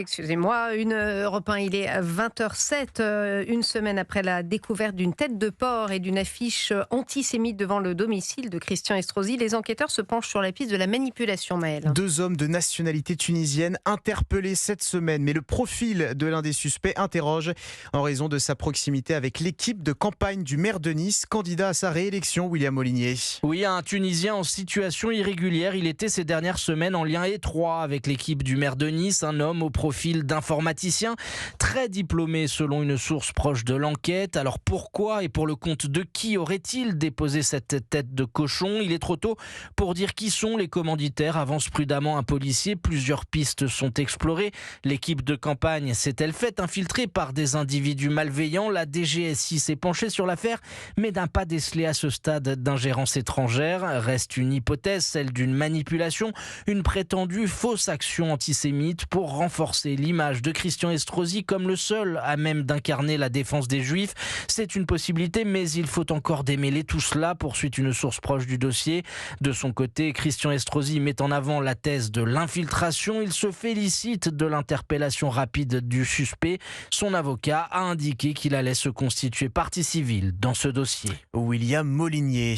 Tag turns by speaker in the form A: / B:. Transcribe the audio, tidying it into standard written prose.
A: Excusez-moi, Europe 1, il est à 20h07, une semaine après la découverte d'une tête de porc et d'une affiche antisémite devant le domicile de Christian Estrosi. Les enquêteurs se penchent sur la piste de la manipulation, Maëlle.
B: Deux hommes de nationalité tunisienne interpellés cette semaine. Mais le profil de l'un des suspects interroge en raison de sa proximité avec l'équipe de campagne du maire de Nice, candidat à sa réélection, William Molinier.
C: Oui, un Tunisien en situation irrégulière. Il était ces dernières semaines en lien étroit avec l'équipe du maire de Nice, un homme au profil d'informaticien, très diplômé selon une source proche de l'enquête. Alors pourquoi et pour le compte de qui aurait-il déposé cette tête de cochon ? Il est trop tôt pour dire qui sont les commanditaires, avance prudemment un policier. Plusieurs pistes sont explorées. L'équipe de campagne s'est-elle faite infiltrer par des individus malveillants ? La DGSI s'est penchée sur l'affaire, mais n'a pas décelé à ce stade d'ingérence étrangère. Reste une hypothèse, celle d'une manipulation, une prétendue fausse action antisémite pour renforcer l'image de Christian Estrosi comme le seul à même d'incarner la défense des Juifs. C'est une possibilité, mais il faut encore démêler tout cela, poursuit une source proche du dossier. De son côté, Christian Estrosi met en avant la thèse de l'infiltration. Il se félicite de l'interpellation rapide du suspect. Son avocat a indiqué qu'il allait se constituer partie civile dans ce dossier.
B: William Molinier.